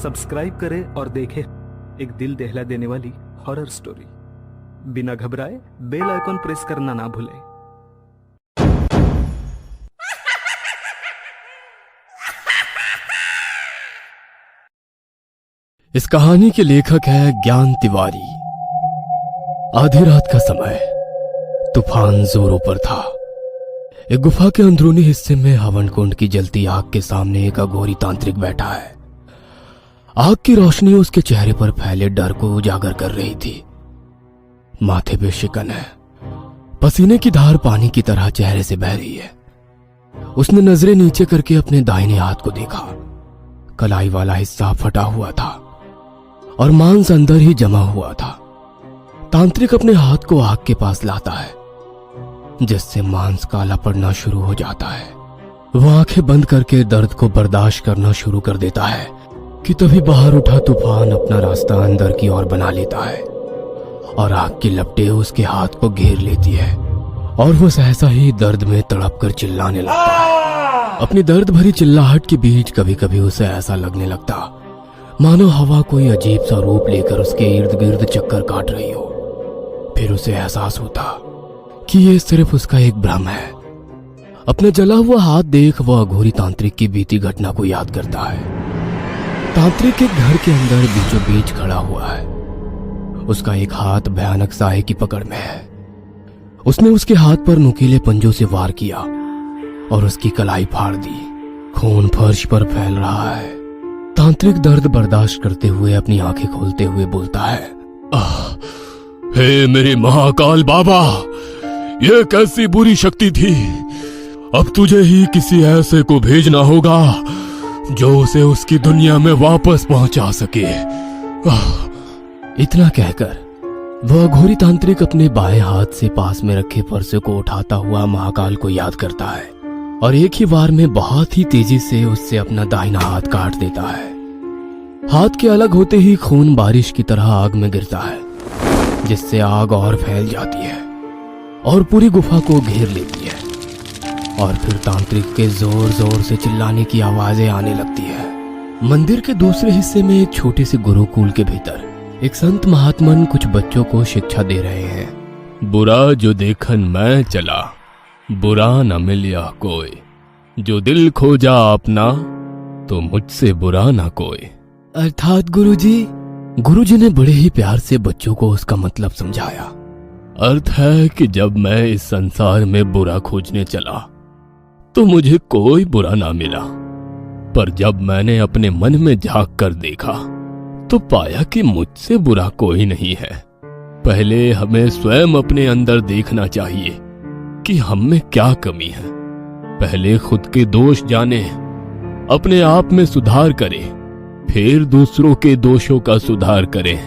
Subscribe करें और देखें एक दिल दहला देने वाली हॉरर स्टोरी। बिना घबराए बेल आइकॉन प्रेस करना ना भूलें। इस कहानी के लेखक है ज्ञान तिवारी। आधी रात का समय, तूफान जोरों पर था। एक गुफा के अंदरूनी हिस्से में हवन कुंड की जलती आग के सामने एक अघोरी तांत्रिक बैठा है। आग की रोशनी उसके चेहरे पर फैले डर को उजागर कर रही थी। माथे पे शिकन है, पसीने की धार पानी की तरह चेहरे से बह रही है। उसने नजरें नीचे करके अपने दाहिने हाथ को देखा। कलाई वाला हिस्सा फटा हुआ था और मांस अंदर ही जमा हुआ था। तांत्रिक अपने हाथ को आग के पास लाता है, जिससे मांस काला पड़ना शुरू हो जाता है। वो आंखें बंद करके दर्द को बर्दाश्त करना शुरू कर देता है कि तभी बाहर उठा तूफान अपना रास्ता अंदर की ओर बना लेता है और आग की लपटें उसके हाथ को घेर लेती है और वो सहसा ही दर्द में तड़प कर चिल्लाने लगता है। अपनी दर्द भरी चिल्लाहट के बीच कभी कभी उसे ऐसा लगने लगता मानो हवा कोई अजीब सा रूप लेकर उसके इर्द गिर्द चक्कर काट रही हो। फिर उसे एहसास होता कि ये सिर्फ उसका एक भ्रम है। अपने जला हुआ हाथ देख वह अघोरी तांत्रिक की बीती घटना को याद करता है। तांत्रिक एक घर के अंदर बीचों बीच खड़ा हुआ है। उसका एक हाथ भयानक साए की पकड़ में है। उसने उसके हाथ पर नुकीले पंजों से वार किया और उसकी कलाई फाड़ दी। खून फर्श पर फैल रहा है। तांत्रिक दर्द बर्दाश्त करते हुए अपनी आंखें खोलते हुए बोलता है, हे मेरे महाकाल बाबा, ये कैसी बुरी शक्ति थी। अब तुझे ही किसी ऐसे को भेजना होगा जो उसे उसकी दुनिया में वापस पहुंचा सके। इतना कहकर वह अघोरी तांत्रिक अपने बाएं हाथ से पास में रखे फरसे को उठाता हुआ महाकाल को याद करता है और एक ही बार में बहुत ही तेजी से उससे अपना दाहिना हाथ काट देता है। हाथ के अलग होते ही खून बारिश की तरह आग में गिरता है, जिससे आग और फैल जाती है और पूरी गुफा को घेर लेती है। और फिर तांत्रिक के जोर जोर से चिल्लाने की आवाजें आने लगती है। मंदिर के दूसरे हिस्से में एक छोटे से गुरुकुल के भीतर एक संत महात्मन कुछ बच्चों को शिक्षा दे रहे हैं। बुरा जो देखन मैं चला, बुरा न मिलिया कोई। जो दिल खोजा अपना, तो मुझसे बुरा न कोई। अर्थात गुरुजी ने बड़े ही प्यार से बच्चों को उसका मतलब समझाया। अर्थ है कि जब मैं इस संसार में बुरा खोजने चला तो मुझे कोई बुरा ना मिला, पर जब मैंने अपने मन में झांक कर देखा तो पाया कि मुझसे बुरा कोई नहीं है। पहले हमें स्वयं अपने अंदर देखना चाहिए कि हम में क्या कमी है। पहले खुद के दोष जाने, अपने आप में सुधार करें, फिर दूसरों के दोषों का सुधार करें।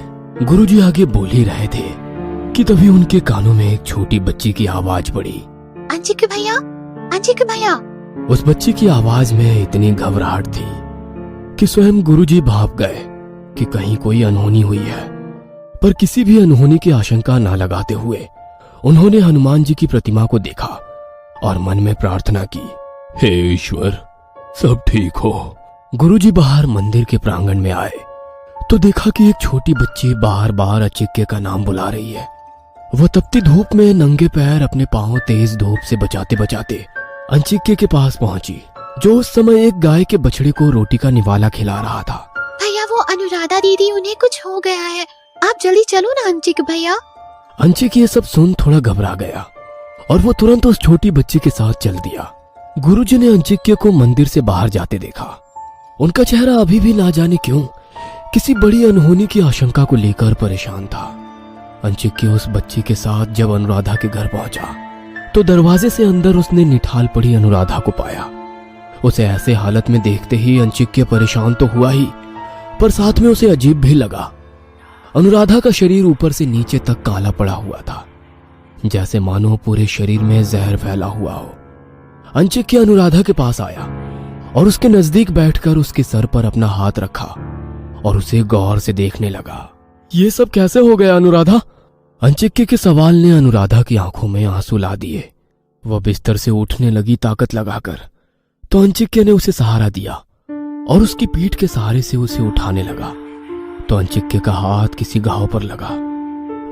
गुरुजी आगे बोल ही रहे थे कि तभी उनके कानों में एक छोटी बच्ची की आवाज पड़ी, अंजिक भैया। उस बच्ची की आवाज में इतनी घबराहट थी कि स्वयं गुरुजी भाप गए कि कहीं कोई अनहोनी हुई है। पर किसी भी अनहोनी की आशंका न लगाते हुए उन्होंने हनुमान जी की प्रतिमा को देखा और मन में प्रार्थना की, हे ईश्वर, सब ठीक हो। गुरुजी बाहर मंदिर के प्रांगण में आए तो देखा कि एक छोटी बच्ची बार बार अचिक्य का नाम बुला रही है। वह तपती धूप में नंगे पैर अपने पांव तेज धूप से बचाते बचाते अंचिक्य के पास पहुंची, जो उस समय एक गाय के बछड़े को रोटी का निवाला खिला रहा था। भैया, वो अनुराधा दीदी, उन्हें कुछ हो गया है, आप जल्दी चलो ना अंचिक भैया। अंचिक ये सब सुन थोड़ा घबरा गया और वो तुरंत उस छोटी बच्ची के साथ चल दिया। गुरुजी ने अंचिक्य को मंदिर से बाहर जाते देखा। उनका चेहरा अभी भी ना जाने क्यों किसी बड़ी अनहोनी की आशंका को लेकर परेशान था। अंचिक्य उस बच्ची के साथ जब अनुराधा के घर पहुंचा तो दरवाजे से अंदर उसने निठाल पड़ी अनुराधा को पाया। उसे ऐसे हालत में देखते ही अंचिक्य परेशान तो हुआ ही, पर साथ में उसे अजीब भी लगा। अनुराधा का शरीर ऊपर से नीचे तक काला पड़ा हुआ था, जैसे मानो पूरे शरीर में जहर फैला हुआ हो। अंचिक्य अनुराधा के पास आया और उसके नजदीक बैठकर उसके सर पर अपना हाथ रखा और उसे गौर से देखने लगा। ये सब कैसे हो गया अनुराधा? अंचिक्य के सवाल ने अनुराधा की आंखों में आंसू ला दिए। वह बिस्तर से उठने लगी ताकत लगाकर, तो अंचिक्य ने उसे सहारा दिया और उसकी पीठ के सहारे से उसे उठाने लगा तो अंचिक्य का हाथ किसी घाव पर लगा।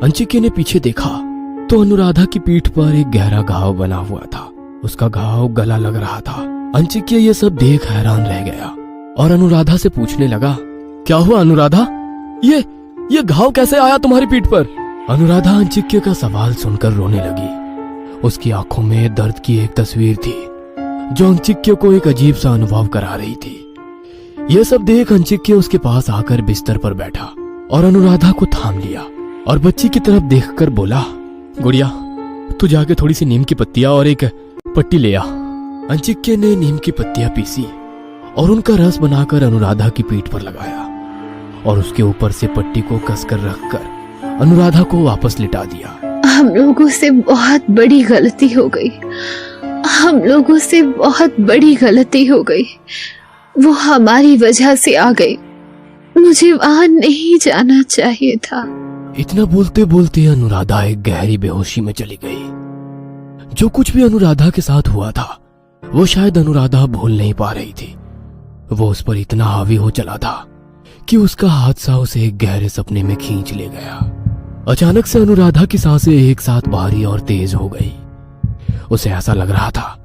अंचिक्य ने पीछे देखा तो अनुराधा की पीठ पर एक गहरा घाव बना हुआ था। उसका घाव गला लग रहा था। अंचिक्य ये सब देख हैरान रह गया और अनुराधा से पूछने लगा, क्या हुआ अनुराधा, ये घाव कैसे आया तुम्हारी पीठ पर? अनुराधा अंचिक्य का सवाल सुनकर रोने लगी। उसकी आंखों में दर्द की एक तस्वीर थी जो अंचिक्य को एक अजीब सा अनुभव करा रही थी। यह सब देख अंचिक्य उसके पास आकर बिस्तर पर बैठा और अनुराधा को थाम लिया और बच्ची की तरफ देखकर बोला, गुड़िया तू जाके थोड़ी सी नीम की पत्तियां और एक पट्टी ले आ। अंचिक्य ने नीम की पत्तियां पीसी और उनका रस बनाकर अनुराधा की पीठ पर लगाया और उसके ऊपर से पट्टी को कसकर रखकर अनुराधा को वापस लिटा दिया। हम लोगों से बहुत बड़ी गलती हो गई। हम लोगों से बहुत बड़ी गलती हो गई। वो हमारी वजह से आ गई। मुझे वहां नहीं जाना चाहिए था। इतना बोलते बोलते अनुराधा एक गहरी बेहोशी में चली गई। जो कुछ भी अनुराधा के साथ हुआ था वो शायद अनुराधा भूल नहीं पा रही थी। वो उस पर इतना हावी हो चला था कि उसका हादसा उसे एक गहरे सपने में खींच ले गया। अचानक से अनुराधा की सांसें एक साथ भारी और तेज हो गई। उसे ऐसा लग रहा था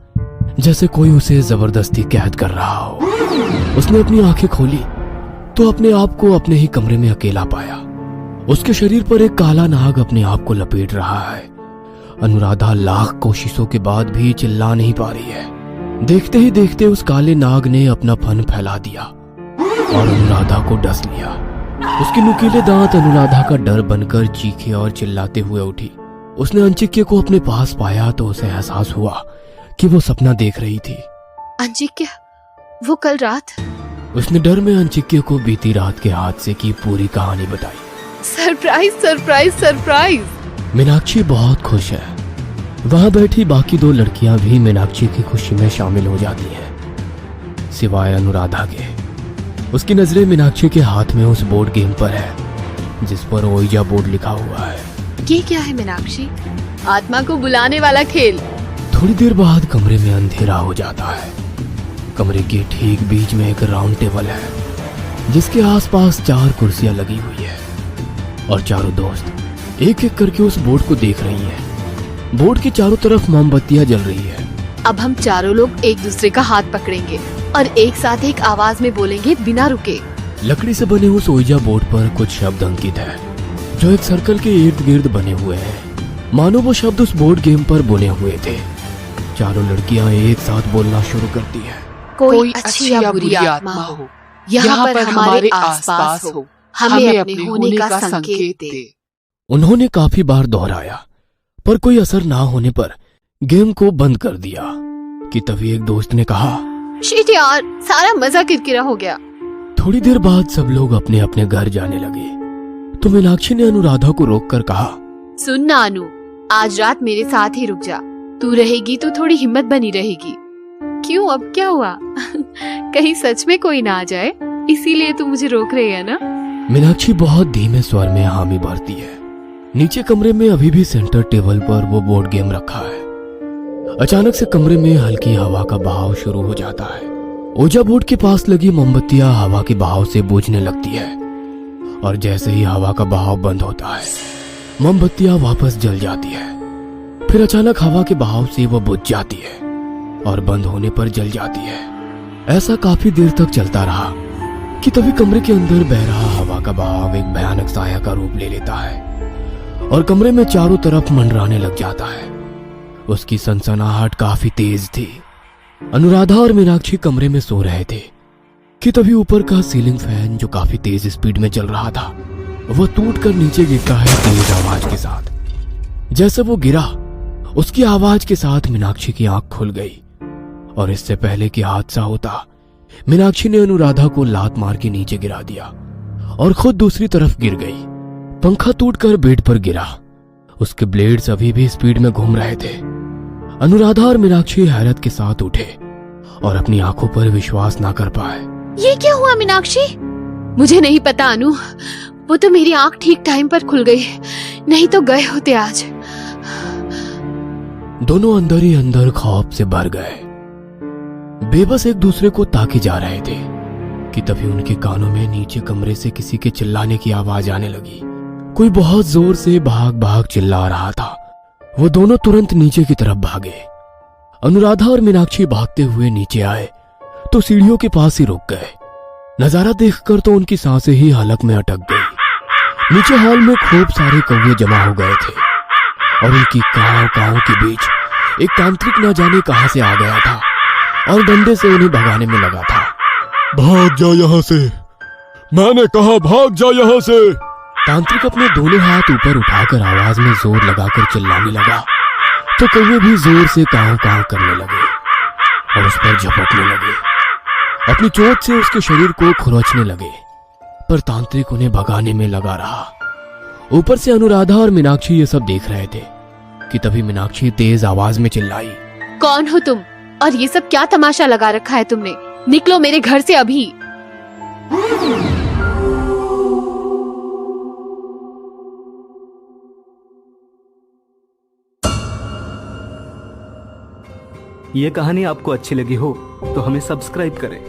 जैसे कोई उसे जबरदस्ती कैद कर रहा हो। उसने अपनी आंखें खोली तो अपने आप को अपने ही कमरे में अकेला पाया। उसके शरीर पर एक काला नाग अपने आप को लपेट रहा है। अनुराधा लाख कोशिशों के बाद भी चिल्ला नहीं पा रही है। देखते ही देखते उस काले नाग ने अपना फन फैला दिया और अनुराधा को डस लिया। उसके नुकीले दांत अनुराधा का डर बनकर चीखे और चिल्लाते हुए उठी। उसने अंचिक्य को अपने पास पाया तो उसे एहसास हुआ कि वो सपना देख रही थी। अंचिक्य, वो कल रात। उसने डर में अंचिक्य को बीती रात के हादसे की पूरी कहानी बताई। Surprise surprise surprise. मीनाक्षी बहुत खुश है। वहां बैठी बाकी दो लड़कियां भी मीनाक्षी की खुशी में शामिल हो जाती हैं, सिवाय अनुराधा के। उसकी नजरें मीनाक्षी के हाथ में उस बोर्ड गेम पर है जिस पर ओइजा बोर्ड लिखा हुआ है। ये क्या है मीनाक्षी? आत्मा को बुलाने वाला खेल। थोड़ी देर बाद कमरे में अंधेरा हो जाता है। कमरे के ठीक बीच में एक राउंड टेबल है जिसके आसपास 4 कुर्सियां लगी हुई है और चारों दोस्त एक एक करके उस बोर्ड को देख रही हैं। बोर्ड के चारों तरफ मोमबत्तियां जल रही है। अब हम चारों लोग एक दूसरे का हाथ पकड़ेंगे और एक साथ एक आवाज में बोलेंगे बिना रुके। लकड़ी से बने उस ओइजा बोर्ड पर कुछ शब्द अंकित है जो एक सर्कल के इर्द गिर्द बने हुए हैं, मानो वो शब्द उस बोर्ड गेम पर बुने हुए थे। चारों लड़कियां एक साथ बोलना शुरू करती हैं। कोई अच्छी या बुरी आत्मा हो, यहाँ पर हमारे आसपास हो, हमें अपने होने का संकेत दे। उन्होंने काफी बार दोहराया पर कोई असर ना होने पर गेम को बंद कर दिया कि तभी एक दोस्त ने कहा, शिट यार, सारा मजा किरकिरा हो गया। थोड़ी देर बाद सब लोग अपने अपने घर जाने लगे तो मीनाक्षी ने अनुराधा को रोककर कहा, सुन ना अनु, आज रात मेरे साथ ही रुक जा। तू रहेगी तो थोड़ी हिम्मत बनी रहेगी। क्यों, अब क्या हुआ? कहीं सच में कोई ना आ जाए, इसीलिए तू मुझे रोक रही है ना? मीनाक्षी बहुत धीमे स्वर में हामी भरती है। नीचे कमरे में अभी भी सेंटर टेबल पर वो बोर्ड गेम रखा है। अचानक से कमरे में हल्की हवा का बहाव शुरू हो जाता है। ओजा बोर्ड के पास लगी मोमबत्तियां हवा के बहाव से बुझने लगती है और जैसे ही हवा का बहाव बंद होता है मोमबत्तियां वापस जल जाती है। फिर अचानक हवा के बहाव से वो बुझ जाती है और बंद होने पर जल जाती है। ऐसा काफी देर तक चलता रहा कि तभी कमरे के अंदर बह रहा हवा का बहाव एक भयानक साया का रूप ले लेता है और कमरे में चारों तरफ मंडराने लग जाता है। उसकी सनसनाहट काफी तेज थी। अनुराधा और मीनाक्षी कमरे में सो रहे थे कि तभी ऊपर का सीलिंग फैन जो काफी तेज स्पीड में चल रहा था वह टूटकर नीचे गिरता है तेज आवाज के साथ। जैसे वो गिरा उसकी आवाज के साथ मीनाक्षी की आंख खुल गई और इससे पहले कि हादसा होता मीनाक्षी ने अनुराधा को लात मार के नीचे गिरा दिया और खुद दूसरी तरफ गिर गई। पंखा टूटकर बेड पर गिरा। उसके ब्लेड्स अभी भी स्पीड में घूम रहे थे। अनुराधा और मीनाक्षी हैरत के साथ उठे और अपनी आंखों पर विश्वास ना कर पाए। ये क्या हुआ मीनाक्षी? मुझे नहीं पता अनु, वो तो मेरी आंख ठीक टाइम पर खुल गई, नहीं तो गए होते आज। दोनों अंदर ही अंदर खौफ से भर गए, बेबस एक दूसरे को ताके जा रहे थे। कि तभी उनके कानों में नीचे कमरे से किसी के चिल्लाने की आवाज आने लगी। कोई बहुत जोर से भाग भाग चिल्ला रहा था। वो दोनों तुरंत नीचे की तरफ भागे। अनुराधा और मीनाक्षी भागते हुए नीचे आए तो सीढ़ियों के पास ही रुक गए। नजारा देखकर तो उनकी सांसें ही हलक में अटक गई। नीचे हॉल में खूब सारे कौवे जमा हो गए थे और उनकी काव काव के बीच एक तांत्रिक न जाने कहां से आ गया था और डंडे से उन्हें भगाने में लगा था। भाग जा यहाँ से, मैंने कहा भाग जा यहाँ से। तांत्रिक अपने दोनों हाथ ऊपर उठाकर आवाज में जोर लगाकर चिल्लाने लगा तो कौवे भी जोर से काव काव करने लगे और उस पर झपटने लगे। अपनी चोट से उसके शरीर को खुरचने लगे, पर तांत्रिक उन्हें भगाने में लगा रहा। ऊपर से अनुराधा और मीनाक्षी ये सब देख रहे थे कि तभी मीनाक्षी तेज आवाज में चिल्लाई, कौन हो तुम और ये सब क्या तमाशा लगा रखा है तुमने? निकलो मेरे घर से अभी। ये कहानी आपको अच्छी लगी हो तो हमें सब्सक्राइब करें